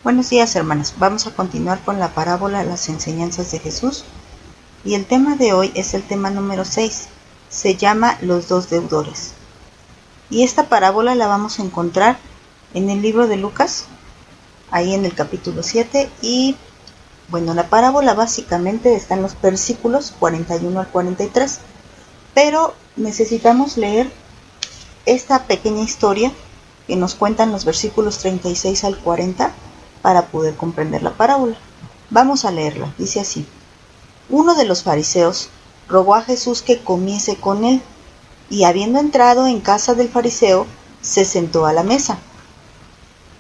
Buenos días, hermanos. Vamos a continuar con la parábola Las enseñanzas de Jesús. Y el tema de hoy es el tema número 6. Se llama Los dos deudores. Y esta parábola la vamos a encontrar en el libro de Lucas, ahí en el capítulo 7. Y bueno, la parábola básicamente está en los versículos 41 al 43. Pero necesitamos leer esta pequeña historia que nos cuentan los versículos 36 al 40 para poder comprender la parábola. Vamos a leerla. Dice así: Uno de los fariseos rogó a Jesús que comiese con él, y habiendo entrado en casa del fariseo, se sentó a la mesa.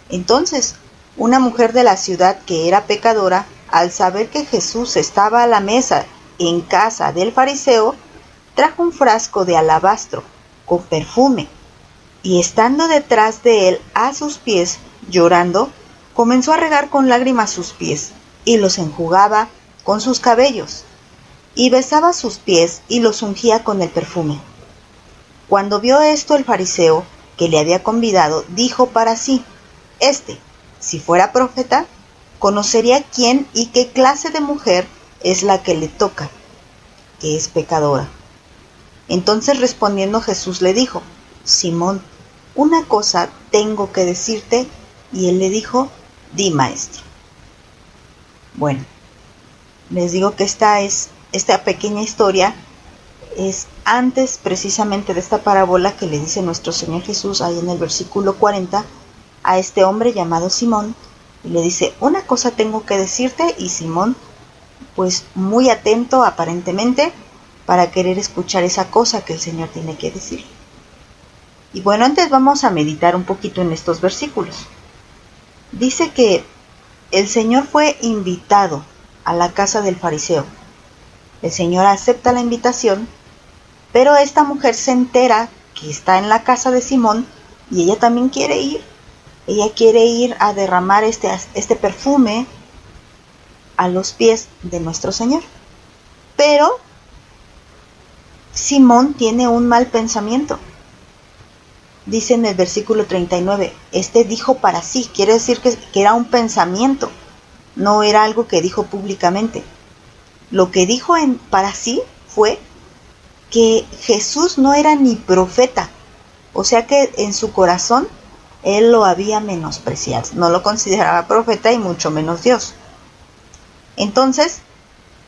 Entonces, una mujer de la ciudad que era pecadora, al saber que Jesús estaba a la mesa en casa del fariseo, trajo un frasco de alabastro con perfume, y estando detrás de él a sus pies, llorando, comenzó a regar con lágrimas sus pies, y los enjugaba con sus cabellos, y besaba sus pies y los ungía con el perfume. Cuando vio esto el fariseo, que le había convidado, dijo para sí: si fuera profeta, conocería quién y qué clase de mujer es la que le toca, que es pecadora. Entonces respondiendo Jesús le dijo: Simón, una cosa tengo que decirte. Y él le dijo: Di, maestro. Bueno, les digo que esta pequeña historia es antes precisamente de esta parábola que le dice nuestro Señor Jesús ahí en el versículo 40 a este hombre llamado Simón, y le dice: una cosa tengo que decirte. Y Simón, pues muy atento aparentemente para querer escuchar esa cosa que el Señor tiene que decir. Y bueno, antes vamos a meditar un poquito en estos versículos. Dice que el Señor fue invitado a la casa del fariseo. El Señor acepta la invitación, pero esta mujer se entera que está en la casa de Simón y ella también quiere ir. Ella quiere ir a derramar este perfume a los pies de nuestro Señor. Pero Simón tiene un mal pensamiento. Dice en el versículo 39, dijo para sí, quiere decir que era un pensamiento, no era algo que dijo públicamente. Lo que dijo para sí fue que Jesús no era ni profeta, o sea que en su corazón él lo había menospreciado, no lo consideraba profeta y mucho menos Dios. Entonces,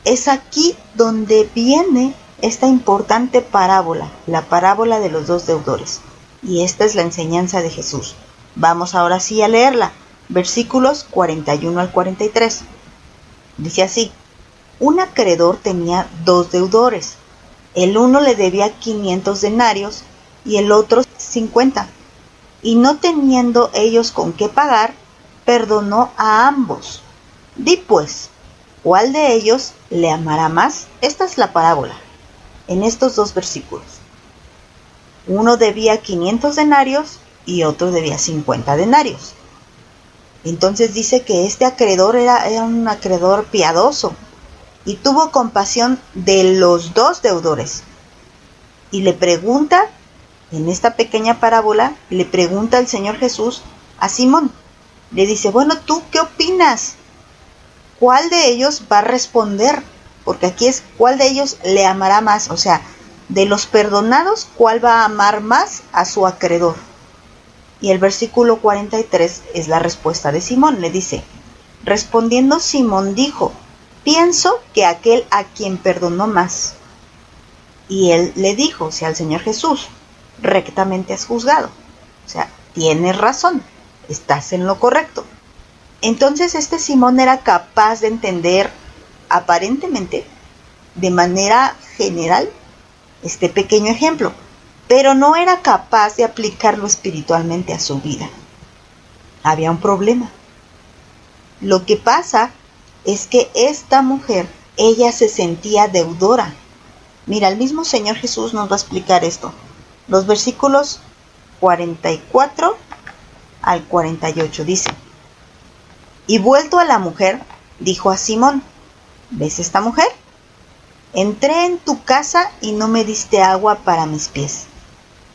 es aquí donde viene esta importante parábola, la parábola de los dos deudores. Y esta es la enseñanza de Jesús. Vamos ahora sí a leerla. Versículos 41 al 43. Dice así: Un acreedor tenía dos deudores. El uno le debía 500 denarios y el otro 50. Y no teniendo ellos con qué pagar, perdonó a ambos. Di pues, ¿cuál de ellos le amará más? Esta es la parábola, en estos dos versículos. Uno debía 500 denarios y otro debía 50 denarios. Entonces dice que este acreedor era un acreedor piadoso y tuvo compasión de los dos deudores. Y le pregunta, en esta pequeña parábola, le pregunta el Señor Jesús a Simón. Le dice: bueno, ¿tú qué opinas? ¿Cuál de ellos va a responder? Porque aquí es ¿cuál de ellos le amará más? O sea, de los perdonados, ¿cuál va a amar más a su acreedor? Y el versículo 43 es la respuesta de Simón. Le dice: respondiendo Simón dijo: pienso que aquel a quien perdonó más. Y él le dijo, o sea, al Señor Jesús: rectamente has juzgado. O sea, tienes razón, estás en lo correcto. Entonces Simón era capaz de entender, aparentemente, de manera general, este pequeño ejemplo, pero no era capaz de aplicarlo espiritualmente a su vida. Había un problema. Lo que pasa es que esta mujer, ella se sentía deudora. Mira, el mismo Señor Jesús nos va a explicar esto. Los versículos 44 al 48 dice: y vuelto a la mujer, dijo a Simón: ¿ves esta mujer? Entré en tu casa y no me diste agua para mis pies,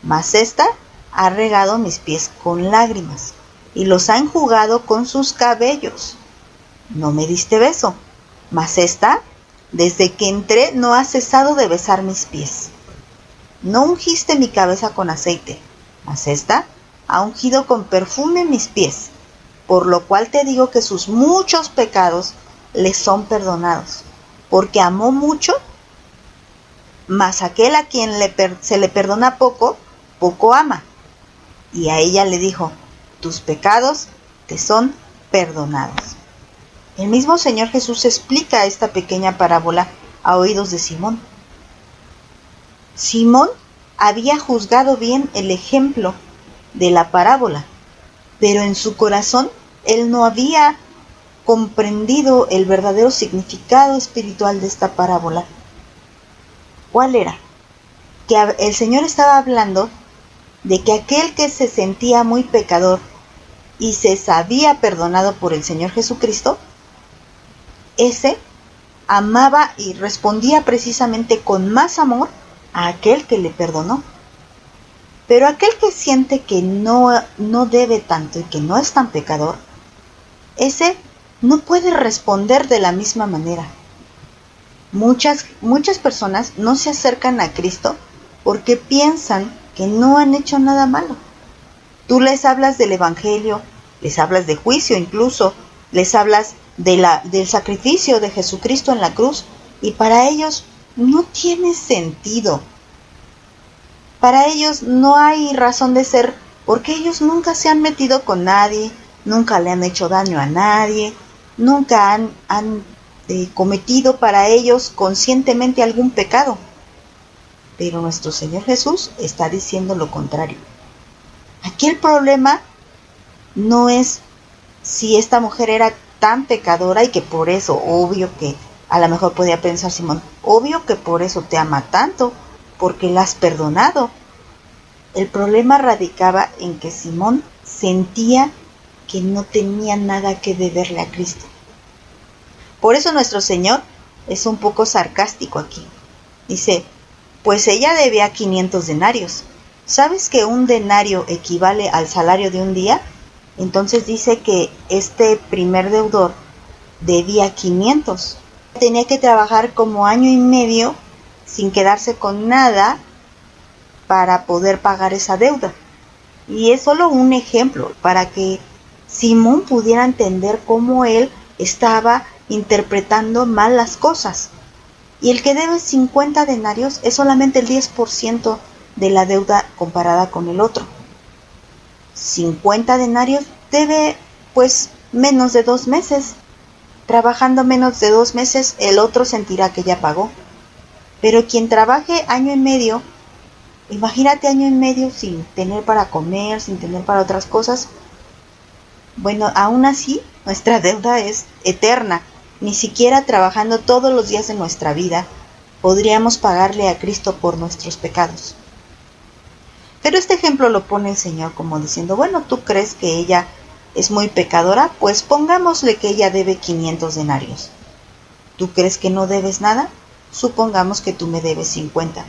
mas ésta ha regado mis pies con lágrimas y los ha enjugado con sus cabellos. No me diste beso, mas esta, desde que entré, no ha cesado de besar mis pies. No ungiste mi cabeza con aceite, mas esta ha ungido con perfume mis pies, por lo cual te digo que sus muchos pecados le son perdonados, porque amó mucho, mas aquel a quien se le perdona poco, poco ama. Y a ella le dijo, tus pecados te son perdonados. El mismo Señor Jesús explica esta pequeña parábola a oídos de Simón. Simón había juzgado bien el ejemplo de la parábola, pero en su corazón él no había comprendido el verdadero significado espiritual de esta parábola. ¿Cuál era? Que el Señor estaba hablando de que aquel que se sentía muy pecador y se sabía perdonado por el Señor Jesucristo, ese amaba y respondía precisamente con más amor a aquel que le perdonó. Pero aquel que siente que no debe tanto y que no es tan pecador, ese no puede responder de la misma manera. Muchas personas no se acercan a Cristo porque piensan que no han hecho nada malo. Tú les hablas del Evangelio, les hablas de juicio incluso, les hablas del sacrificio de Jesucristo en la cruz, y para ellos no tiene sentido. Para ellos no hay razón de ser, porque ellos nunca se han metido con nadie, nunca le han hecho daño a nadie, nunca han cometido para ellos conscientemente algún pecado. Pero nuestro Señor Jesús está diciendo lo contrario. Aquí el problema no es si esta mujer era tan pecadora y que por eso, obvio que a lo mejor podía pensar Simón, obvio que por eso te ama tanto, porque la has perdonado. El problema radicaba en que Simón sentía que no tenía nada que deberle a Cristo. Por eso nuestro Señor es un poco sarcástico aquí. Dice, pues ella debía 500 denarios. ¿Sabes que un denario equivale al salario de un día? Entonces dice que este primer deudor debía 500. Tenía que trabajar como año y medio sin quedarse con nada para poder pagar esa deuda. Y es solo un ejemplo para que Simón pudiera entender cómo él estaba interpretando mal las cosas. Y el que debe 50 denarios es solamente el 10% de la deuda comparada con el otro. 50 denarios debe pues menos de 2 meses. Trabajando menos de 2 meses, el otro sentirá que ya pagó. Pero quien trabaje año y medio, imagínate año y medio sin tener para comer, sin tener para otras cosas. Bueno, aún así, nuestra deuda es eterna. Ni siquiera trabajando todos los días de nuestra vida podríamos pagarle a Cristo por nuestros pecados. Pero este ejemplo lo pone el Señor como diciendo, bueno, ¿tú crees que ella es muy pecadora? Pues pongámosle que ella debe 500 denarios. ¿Tú crees que no debes nada? Supongamos que tú me debes 50.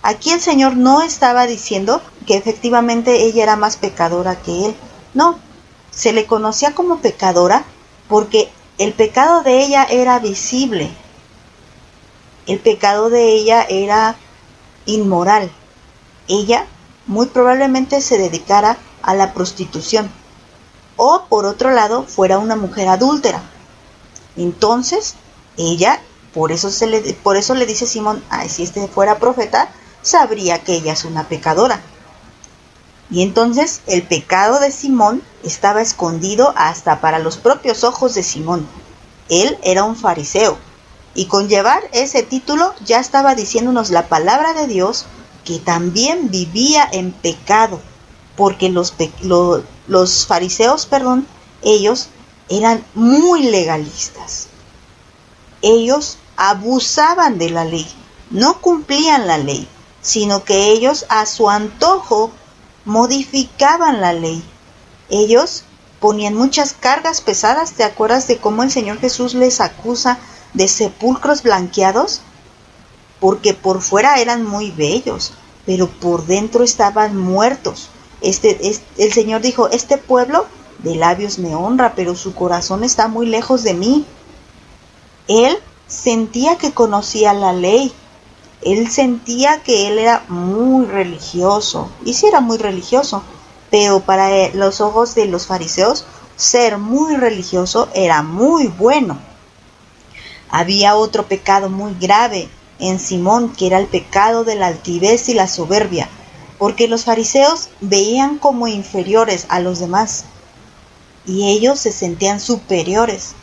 Aquí el Señor no estaba diciendo que efectivamente ella era más pecadora que él. No, se le conocía como pecadora porque el pecado de ella era visible. El pecado de ella era inmoral. Ella muy probablemente se dedicara a la prostitución. O por otro lado, fuera una mujer adúltera. Entonces, ella, por eso le dice Simón, si este fuera profeta, sabría que ella es una pecadora. Y entonces el pecado de Simón estaba escondido hasta para los propios ojos de Simón. Él era un fariseo, y con llevar ese título ya estaba diciéndonos la palabra de Dios que también vivía en pecado, porque los fariseos, ellos eran muy legalistas. Ellos abusaban de la ley, no cumplían la ley, sino que ellos a su antojo modificaban la ley. Ellos ponían muchas cargas pesadas. ¿Te acuerdas de cómo el Señor Jesús les acusa de sepulcros blanqueados? Porque por fuera eran muy bellos, pero por dentro estaban muertos. El Señor dijo, este pueblo de labios me honra, pero su corazón está muy lejos de mí. Él sentía que conocía la ley. Él sentía que él era muy religioso. Y sí era muy religioso. Pero para los ojos de los fariseos, ser muy religioso era muy bueno. Había otro pecado muy grave en Simón, que era el pecado de la altivez y la soberbia, porque los fariseos veían como inferiores a los demás y ellos se sentían superiores.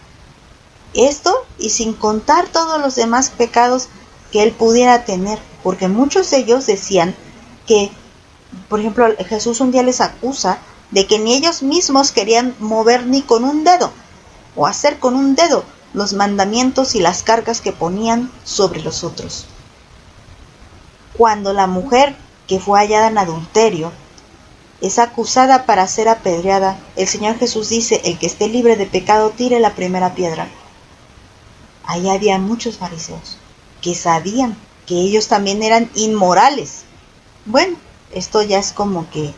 Esto y sin contar todos los demás pecados que él pudiera tener, porque muchos de ellos decían que, por ejemplo, Jesús un día les acusa de que ni ellos mismos querían mover ni con un dedo o hacer con un dedo los mandamientos y las cargas que ponían sobre los otros. Cuando la mujer que fue hallada en adulterio es acusada para ser apedreada, el Señor Jesús dice: el que esté libre de pecado tire la primera piedra. Ahí había muchos fariseos que sabían que ellos también eran inmorales. Bueno, esto ya es como que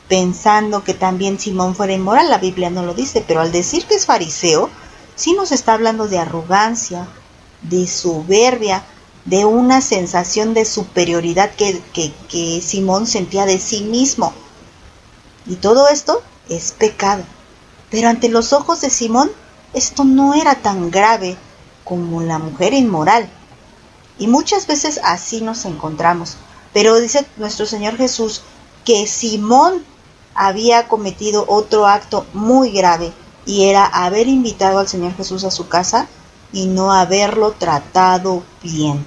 pensando que también Simón fuera inmoral, la Biblia no lo dice, pero al decir que es fariseo, sí nos está hablando de arrogancia, de soberbia, de una sensación de superioridad que Simón sentía de sí mismo. Y todo esto es pecado. Pero ante los ojos de Simón, esto no era tan grave como la mujer inmoral. Y muchas veces así nos encontramos. Pero dice nuestro Señor Jesús que Simón había cometido otro acto muy grave, y era haber invitado al Señor Jesús a su casa y no haberlo tratado bien.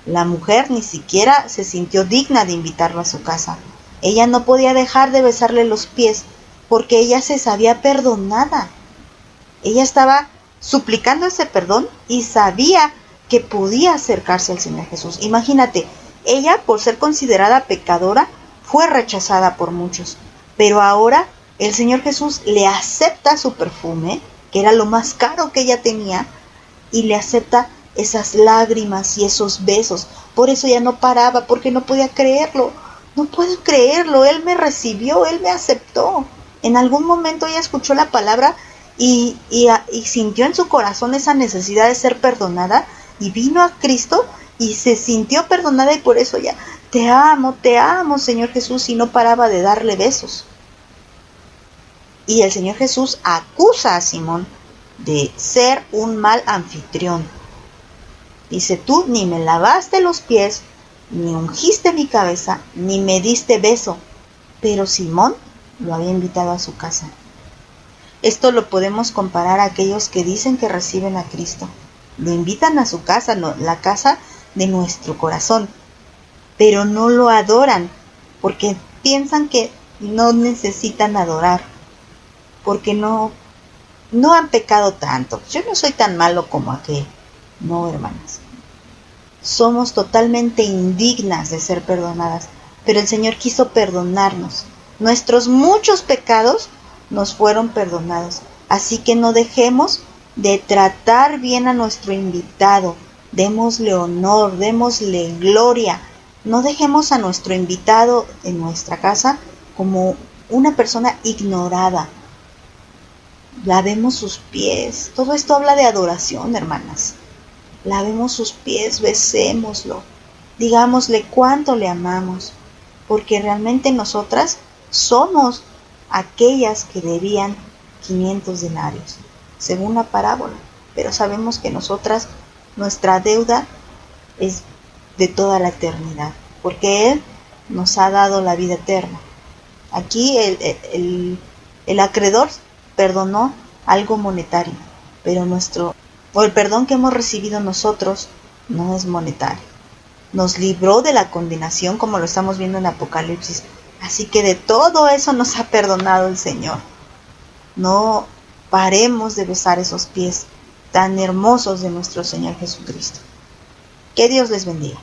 La mujer ni siquiera se sintió digna de invitarlo a su casa. Ella no podía dejar de besarle los pies porque ella se sabía perdonada. Ella estaba suplicando ese perdón y sabía que podía acercarse al Señor Jesús. Imagínate, ella, por ser considerada pecadora, fue rechazada por muchos, pero ahora el Señor Jesús le acepta su perfume, que era lo más caro que ella tenía, y le acepta esas lágrimas y esos besos. Por eso ella no paraba, porque no podía creerlo. No puedo creerlo, Él me recibió, Él me aceptó. En algún momento ella escuchó la palabra y sintió en su corazón esa necesidad de ser perdonada, y vino a Cristo y se sintió perdonada, y por eso ya: te amo, Señor Jesús, y no paraba de darle besos. Y el Señor Jesús acusa a Simón de ser un mal anfitrión. Dice: tú ni me lavaste los pies, ni ungiste mi cabeza, ni me diste beso. Pero Simón lo había invitado a su casa. Esto lo podemos comparar a aquellos que dicen que reciben a Cristo. Lo invitan a su casa, la casa de nuestro corazón, pero no lo adoran porque piensan que no necesitan adorar, porque no han pecado tanto. Yo no soy tan malo como aquel. No, hermanas. Somos totalmente indignas de ser perdonadas, pero el Señor quiso perdonarnos. Nuestros muchos pecados nos fueron perdonados. Así que no dejemos de tratar bien a nuestro invitado. Démosle honor, démosle gloria. No dejemos a nuestro invitado en nuestra casa como una persona ignorada. Lavemos sus pies. Todo esto habla de adoración, hermanas. Lavemos sus pies, besémoslo. Digámosle cuánto le amamos, porque realmente nosotras somos aquellas que debían 500 denarios, según la parábola. Pero sabemos que nosotras, nuestra deuda es de toda la eternidad, porque Él nos ha dado la vida eterna. Aquí el acreedor perdonó algo monetario, pero el perdón que hemos recibido nosotros no es monetario. Nos libró de la condenación, como lo estamos viendo en Apocalipsis. Así que de todo eso nos ha perdonado el Señor. No paremos de besar esos pies tan hermosos de nuestro Señor Jesucristo. Que Dios les bendiga.